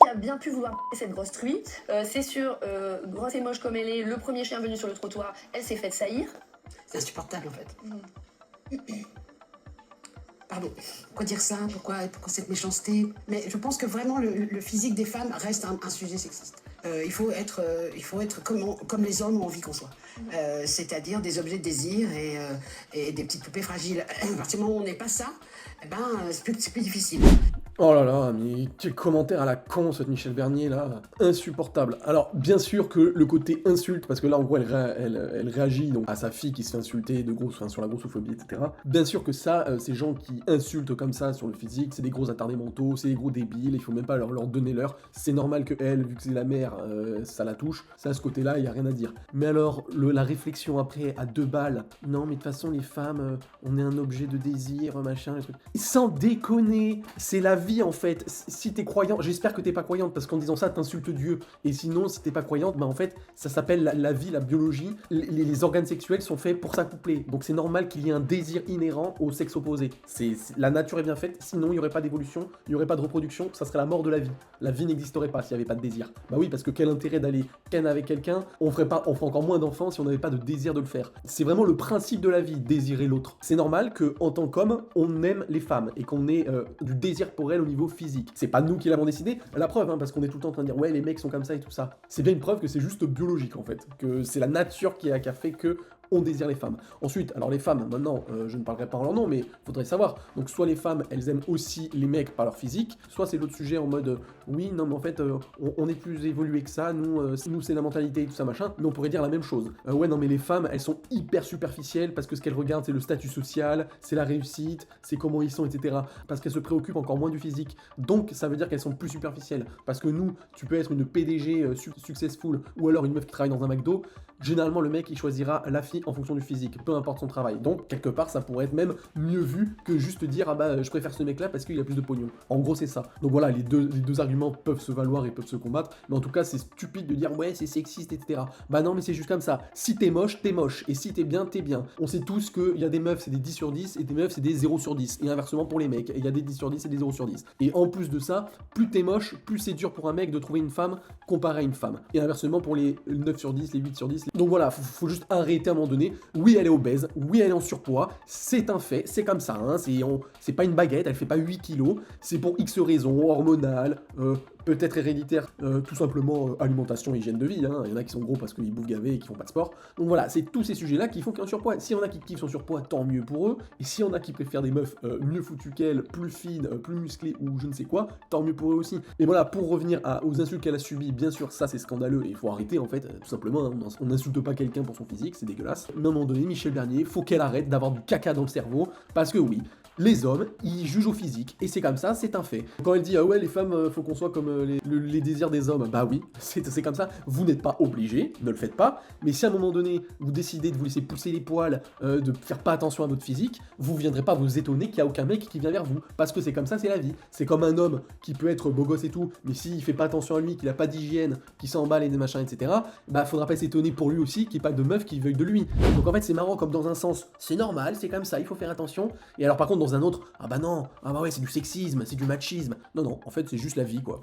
a bien pu vouloir cette grosse truie. C'est sur grosse et moche comme elle est, le premier chien venu sur le trottoir, elle s'est faite saillir. C'est insupportable en fait. Pardon, pourquoi dire ça, pourquoi cette méchanceté? Mais je pense que vraiment le physique des femmes reste un sujet sexiste. Il faut être comme les hommes ont envie qu'on soit. C'est-à-dire des objets de désir et des petites poupées fragiles. À partir du moment où on n'est pas ça, eh ben, c'est plus difficile. Oh là là, mais quel commentaire à la con, cette Michel Bernier là, insupportable. Alors, bien sûr que le côté insulte, parce que là en gros elle réagit donc à sa fille qui se fait insulter sur la grossophobie, etc. Bien sûr que ça, ces gens qui insultent comme ça sur le physique, c'est des gros attardés mentaux, c'est des gros débiles, il faut même pas leur donner l'heure. C'est normal que elle, vu que c'est la mère, ça la touche. Ça, à ce côté-là, il y a rien à dire. Mais alors, la réflexion après, à 2 balles, non mais de toute façon les femmes, on est un objet de désir, machin, les trucs. Sans déconner, c'est la vie en fait. Si t'es croyant, j'espère que t'es pas croyante parce qu'en disant ça t'insultes Dieu. Et sinon, si t'es pas croyante, bah en fait, ça s'appelle la vie, la biologie. Les organes sexuels sont faits pour s'accoupler. Donc c'est normal qu'il y ait un désir inhérent au sexe opposé. La nature est bien faite. Sinon, il y aurait pas d'évolution, il y aurait pas de reproduction. Ça serait la mort de la vie. La vie n'existerait pas s'il y avait pas de désir. Bah oui, parce que quel intérêt d'aller ken avec quelqu'un? On ferait encore moins d'enfants si on n'avait pas de désir de le faire. C'est vraiment le principe de la vie, désirer l'autre. C'est normal que en tant qu'homme, on aime les femmes et qu'on ait du désir pour elles au niveau physique. C'est pas nous qui l'avons décidé, la preuve, hein, parce qu'on est tout le temps en train de dire ouais les mecs sont comme ça et tout ça. C'est bien une preuve que c'est juste biologique en fait, que c'est la nature qui a fait que on désire les femmes. Ensuite, alors les femmes, maintenant, je ne parlerai pas en leur nom, mais faudrait savoir. Donc soit les femmes, elles aiment aussi les mecs par leur physique, soit c'est l'autre sujet en mode oui, non mais en fait, on est plus évolué que ça, nous c'est la mentalité et tout ça machin, mais on pourrait dire la même chose. Ouais, non mais les femmes, elles sont hyper superficielles parce que ce qu'elles regardent, c'est le statut social, c'est la réussite, c'est comment ils sont, etc. Parce qu'elles se préoccupent encore moins du physique. Donc ça veut dire qu'elles sont plus superficielles. Parce que nous, tu peux être une PDG successful ou alors une meuf qui travaille dans un McDo, généralement le mec il choisira la fille en fonction du physique, peu importe son travail. Donc quelque part ça pourrait être même mieux vu que juste dire ah bah je préfère ce mec là parce qu'il a plus de pognon. En gros c'est ça. Donc voilà, les deux arguments peuvent se valoir et peuvent se combattre, mais en tout cas c'est stupide de dire ouais c'est sexiste etc. Bah non mais c'est juste comme ça. Si t'es moche, et si t'es bien, t'es bien. On sait tous qu'il y a des meufs c'est des 10 sur 10 et des meufs c'est des 0 sur 10. Et inversement pour les mecs, il y a des 10 sur 10 et des 0 sur 10. Et en plus de ça, plus t'es moche, plus c'est dur pour un mec de trouver une femme comparée à une femme. Et inversement pour les 9 sur 10, les 8 sur 10. Donc voilà, faut juste arrêter à un moment donné. Oui, elle est obèse, oui, elle est en surpoids, c'est un fait, c'est comme ça, hein, c'est pas une baguette, elle fait pas 8 kilos, c'est pour X raisons, hormonales, peut-être héréditaire, tout simplement alimentation, hygiène de vie, hein. Il y en a qui sont gros parce qu'ils bouffent gavé et qui font pas de sport. Donc voilà, c'est tous ces sujets-là qui font qu'il y a un surpoids. S'il y en a qui kiffent son surpoids, tant mieux pour eux, et s'il y en a qui préfèrent des meufs mieux foutues qu'elles, plus fines, plus musclées ou je ne sais quoi, tant mieux pour eux aussi. Et voilà, pour revenir aux insultes qu'elle a subies, bien sûr, ça c'est scandaleux et il faut arrêter en fait, tout simplement, hein. On n'insulte pas quelqu'un pour son physique, c'est dégueulasse. Mais à un moment donné, Michel Bernier, faut qu'elle arrête d'avoir du caca dans le cerveau, parce que oui, les hommes, ils jugent au physique, et c'est comme ça, c'est un fait. Quand elle dit, ah ouais, les femmes, faut qu'on soit comme les désirs des hommes, bah oui, c'est comme ça, vous n'êtes pas obligés, ne le faites pas, mais si à un moment donné, vous décidez de vous laisser pousser les poils, de faire pas attention à votre physique, vous viendrez pas vous étonner qu'il y a aucun mec qui vient vers vous, parce que c'est comme ça, c'est la vie. C'est comme un homme qui peut être beau gosse et tout, mais s'il fait pas attention à lui, qu'il a pas d'hygiène, qu'il s'emballe et des machins, etc., bah faudra pas s'étonner pour lui aussi qu'il n'y ait pas de meuf qui veuille de lui. Donc en fait, c'est marrant comme dans un sens, c'est normal, c'est comme ça, il faut faire attention, et alors par contre, dans un autre, ah bah non, ah bah ouais, c'est du sexisme, c'est du machisme. Non, non, en fait, c'est juste la vie, quoi.